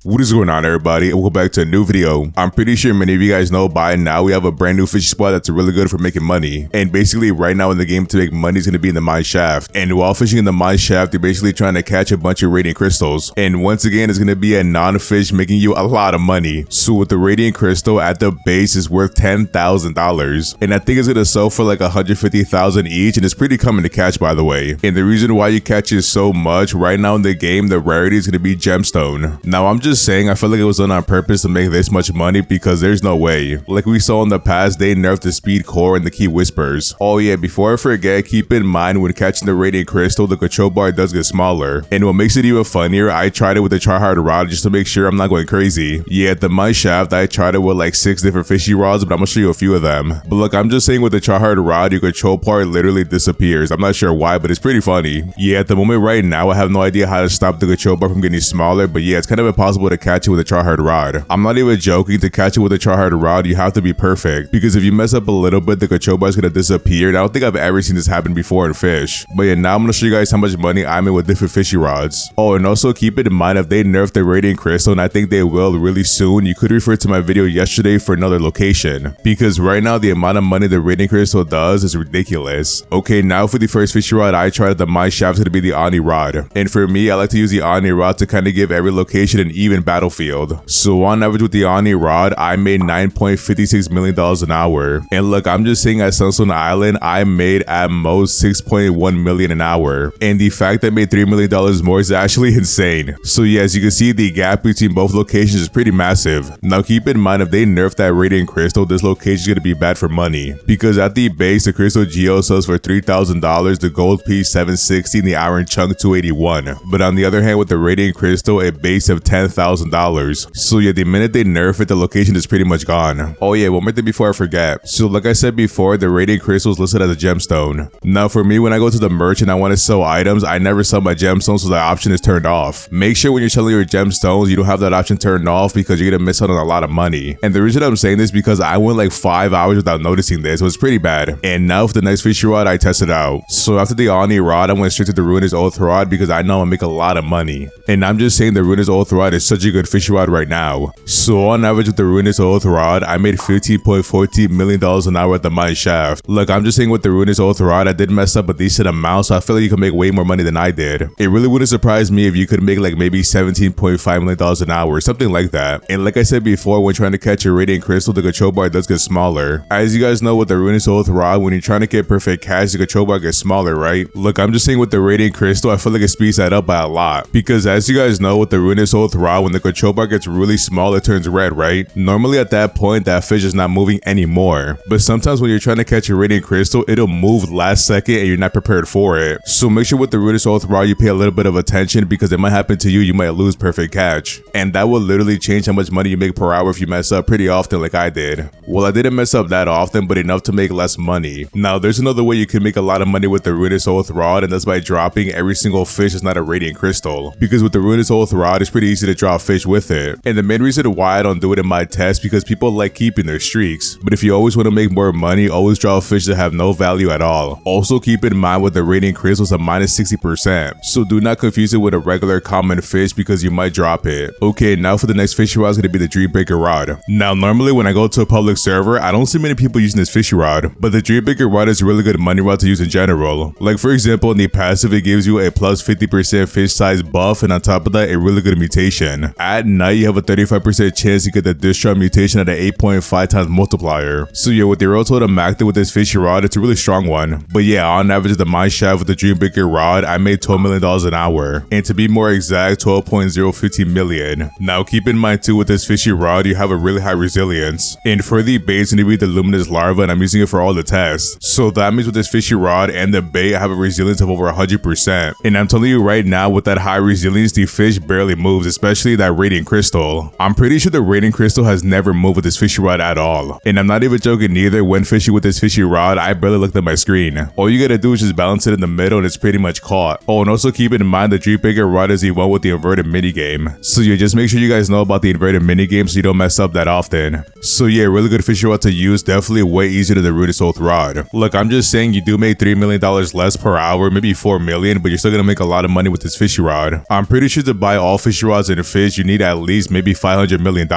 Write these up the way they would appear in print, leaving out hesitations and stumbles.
What is going on, everybody? Welcome back to a new video. I'm pretty sure many of you guys know by now we have a brand new fishing spot that's really good for making money. And basically right now in the game to make money is going to be in the mine shaft. And while fishing in the mine shaft, you're basically trying to catch a bunch of radiant crystals. And once again, it's going to be a non-fish making you a lot of money. So with the radiant crystal at the base is worth $10,000. And I think it's going to sell for like 150,000 each. And it's pretty common to catch, by the way. And the reason why you catch it so much right now in the game, the rarity is going to be gemstone. Now I'm just saying, I feel like it was done on purpose to make this much money because there's no way. Like we saw in the past, they nerfed the speed core and the key whispers. Oh yeah, before I forget, keep in mind when catching the radiant crystal, the control bar does get smaller. And what makes it even funnier, I tried it with the tryhard rod just to make sure I'm not going crazy. Yeah, at the mine shaft, I tried it with like 6 different fishy rods, but I'm gonna show you a few of them. But look, I'm just saying with the tryhard rod, your control part literally disappears. I'm not sure why, but it's pretty funny. Yeah, at the moment right now, I have no idea how to stop the control bar from getting smaller, but yeah, it's kind of impossible to catch it with a tryhard rod. I'm not even joking, to catch it with a tryhard rod, you have to be perfect, because if you mess up a little bit, the control bar is gonna disappear. And I don't think I've ever seen this happen before in fish. But yeah, now I'm gonna show you guys how much money I made with different fishy rods. Oh, and also keep it in mind, if they nerf the radiant crystal, and I think they will really soon, you could refer to my video yesterday for another location, because right now the amount of money the radiant crystal does is ridiculous. Okay, now for the first fishy rod I tried at the mine shaft is gonna be the Oni rod. And for me, I like to use the Oni rod to kind of give every location an even battlefield. So on average with the Oni rod, I made $9.56 million an hour. And look, I'm just saying at Sunstone Island, I made at most $6.1 million an hour. And the fact that I made $3 million more is actually insane. So yeah, as you can see, the gap between both locations is pretty massive. Now keep in mind, if they nerf that radiant crystal, this location is going to be bad for money. Because at the base, the crystal geo sells for $3,000, the gold piece $760, and the iron chunk $281. But on the other hand, with the radiant crystal, a base of $10,000. So yeah, the minute they nerf it, the location is pretty much gone. Oh yeah, one more thing before I forget. So like I said before, the radiant crystal is listed as a gemstone. Now for me, when I go to the merch and I want to sell items, I never sell my gemstones, so that option is turned off. Make sure when you're selling your gemstones, you don't have that option turned off, because you're gonna miss out on a lot of money. And the reason I'm saying this is because I went like 5 hours without noticing this. It was pretty bad. And now for the next fishy rod, I tested out. So after the Oni rod, I went straight to the Ruinous Oath rod because I know I'm gonna make a lot of money. And I'm just saying the Ruinous Oath rod is such a good fishy rod right now. So on average with the Ruinous Oath rod, I made $15.14 million an hour at the mine shaft. Look, I'm just saying with the Ruinous Oath rod, I did mess up a decent amount, so I feel like you can make way more money than I did. It really wouldn't surprise me if you could make like maybe $17.5 million an hour, something like that. And like I said before, when trying to catch a radiant crystal, the control bar does get smaller. As you guys know, with the Ruinous Oath rod, when you're trying to get perfect catch, the control bar gets smaller, right? Look, I'm just saying with the radiant crystal, I feel like it speeds that up by a lot. Because as you guys know, with the Ruinous Oath rod, when the control bar gets really small, it turns red, right? Normally at that point, that fish is not moving anymore. But sometimes when you're trying to catch a radiant crystal, it'll move last second and you're not prepared for it. So make sure with the Ruinous Oath rod, you pay a little bit of attention, because it might happen to you, you might lose perfect catch. And that will literally change how much money you make per hour if you mess up pretty often like I did. Well, I didn't mess up that often, but enough to make less money. Now, there's another way you can make a lot of money with the Ruinous Oath rod, and that's by dropping every single fish that's not a radiant crystal. Because with the Ruinous Oath rod, it's pretty easy to drop fish with it. And the main reason why I don't do it in my test, because people like keeping their streaks. But if you always want to make more money, always draw fish that have no value at all. Also keep in mind with the radiant crystals a minus 60%. So do not confuse it with a regular common fish, because you might drop it. Okay, now for the next fishy rod is going to be the Dream Breaker rod. Now normally when I go to a public server, I don't see many people using this fishy rod, but the Dream Breaker rod is a really good money rod to use in general. Like for example, in the passive, it gives you a plus 50% fish size buff, and on top of that, a really good mutation. At night, you have a 35% chance to get the Distraught mutation at an 8.5 times multiplier. So yeah, with the Roll Totem active with this fishy rod, it's a really strong one. But yeah, on average at the mine shaft with the Dream Breaker rod, I made $12 million an hour. And to be more exact, 12.015 million. Now keep in mind too, with this fishy rod, you have a really high resilience. And for the bait, it's going to be the Luminous larva, and I'm using it for all the tests. So that means with this fishy rod and the bait, I have a resilience of over 100%. And I'm telling you right now, with that high resilience, the fish barely moves, especially that radiant crystal. I'm pretty sure the radiant crystal has never moved with this fishy rod at all. And I'm not even joking either, when fishing with this fishy rod, I barely looked at my screen. All you gotta do is just balance it in the middle and it's pretty much caught. Oh, and also keep in mind the Dream Breaker rod is the one with the inverted minigame. So yeah, just make sure you guys know about the inverted minigame so you don't mess up that often. So yeah, really good fishing rod to use, definitely way easier than the Ruinous Oath rod. Look, I'm just saying you do make $3 million less per hour, maybe $4 million, but you're still gonna make a lot of money with this fishy rod. I'm pretty sure to buy all fishy rods in fish, you need at least maybe $500 million.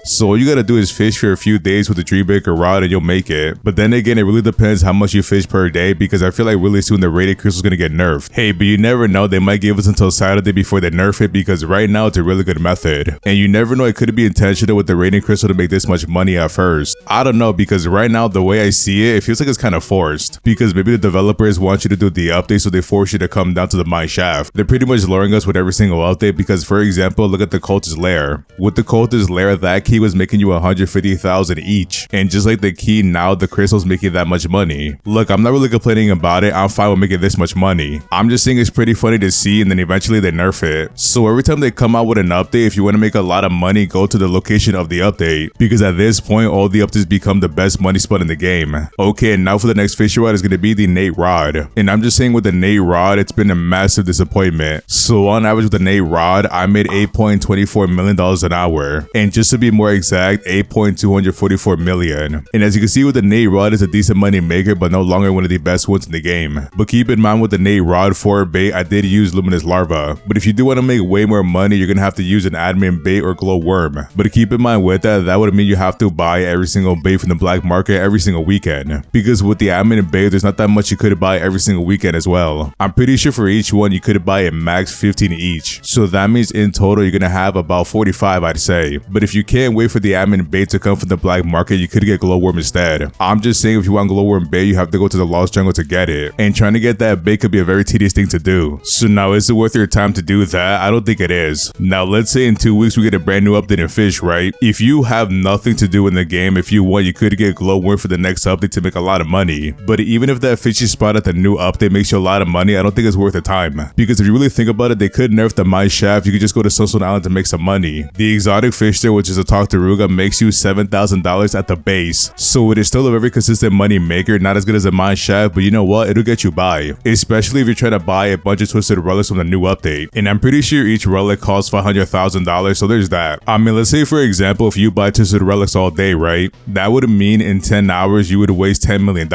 So all you gotta do is fish for a few days with a dream baker rod and you'll make it. But then again, it really depends how much you fish per day, because I feel like really soon the rated crystal is gonna get nerfed. Hey, but you never know, they might give us until Saturday before they nerf it, because right now it's a really good method. And you never know, it could be intentional with the rating crystal to make this much money at first. I don't know, because right now the way I see it, it feels like it's kind of forced. Because maybe the developers want you to do the update, so they force you to come down to the mine shaft. They're pretty much luring us with every single update, because for example, look at the cultist lair. With the cultist lair, that key was making you 150,000 each. And just like the key, now the crystal's making that much money. Look, I'm not really complaining about it, I'm fine with making this much money. I'm just saying it's pretty funny to see, and then eventually they nerf it. So every time they come out with an update, if you want to make a lot of money, go to the location of the update, because at this point all the updates become the best money spot in the game. Okay, and now for the next fishing rod is going to be the Nate rod. And I'm just saying with the Nate rod, it's been a massive disappointment. So on average with the Nate rod, I made $8.24 million an hour. And just to be more exact, $8.244 million. And as you can see with the Nate rod, it's a decent money maker, but no longer one of the best ones in the game. But keep in mind with the Nate rod for bait, I did use luminous larva. But if you do want to make way more money, you're going to have to use an admin bait or glow worm. But keep in mind with that, that would mean you have to buy every single bait from the black market every single weekend. Because with the admin bait, there's not that much you could buy every single weekend as well. I'm pretty sure for each one, you could buy a max 15 each. So that means in total, you're going to have about 45, I'd say. But if you can't wait for the admin bait to come from the black market, you could get glowworm instead. I'm just saying if you want glowworm bait, you have to go to the Lost Jungle to get it. And trying to get that bait could be a very tedious thing to do. So now, is it worth your time to do that? I don't think it is. Now, let's say in 2 weeks we get a brand new update in Fish, right? If you have nothing to do in the game, if you want, you could get glowworm for the next update to make a lot of money. But even if that fishy spot at the new update makes you a lot of money, I don't think it's worth the time. Because if you really think about it, they could nerf the mine shaft. You could just go to Sunstone Island to make some money. The exotic fish there, which is a Toctaruga, makes you $7,000 at the base. So it is still a very consistent money maker, not as good as a mine shaft, but you know what? It'll get you by. Especially if you're trying to buy a bunch of twisted relics from the new update. And I'm pretty sure each relic costs $500,000, so there's that. I mean, let's say for example, if you buy twisted relics all day, right? That would mean in 10 hours you would waste $10 million.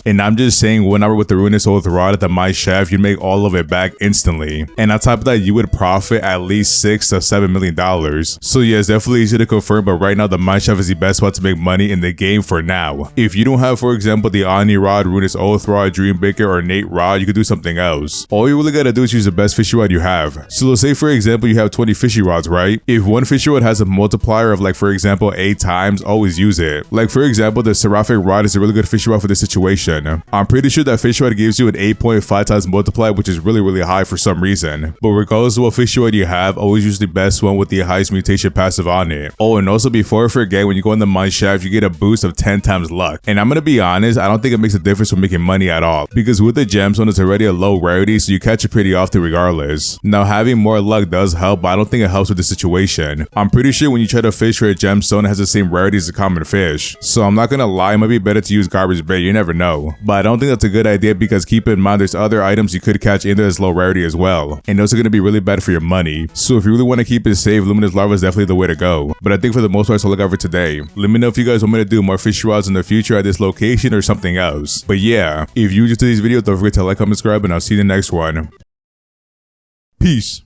And I'm just saying 1 hour with the Ruinous Oath rod at the mine shaft, you'd make all of it back instantly. And on top of that, you would profit at least $6 to $7 million. So yeah, it's definitely easy to confirm, but right now the mine shaft is the best spot to make money in the game for now. If you don't have, for example, the Ani rod, Ruinous Oath rod, Dream Baker, or Nate rod, you could do something else. All you really gotta do is use the best fishy rod you have. So let's say for example you have 20 fishy rods, right? If one fishy rod has a multiplier of like for example 8 times, always use it. Like for example, the Seraphic rod is a really good fishy rod for this situation. I'm pretty sure that fishy rod gives you an 8.5 times multiplier, which is really high for some reason. But regardless of what fishy rod you have, always use the best one with the highest mutation passive on it. Oh, and also before I forget, when you go in the mine shaft, you get a boost of 10 times luck. And I'm gonna be honest, I don't think it makes a difference for making money at all, because with the gemstone it's already a low rarity, so you catch it pretty often regardless. Now having more luck does help, but I don't think it helps with the situation. I'm pretty sure when you try to fish for a gemstone, it has the same rarity as a common fish. So I'm not gonna lie, it might be better to use garbage bait, you never know. But I don't think that's a good idea, because keep in mind there's other items you could catch in there that's low rarity as well, and those are gonna be really bad for your money. So if you really want to keep it safe, luminous larva is definitely the way to go. But I think for the most part, that's all I got for today. Let me know if you guys want me to do more fish rods in the future at this location or something else. But yeah, if you enjoyed today's video, don't forget to like, comment, subscribe, and I'll see you in the next one. Peace.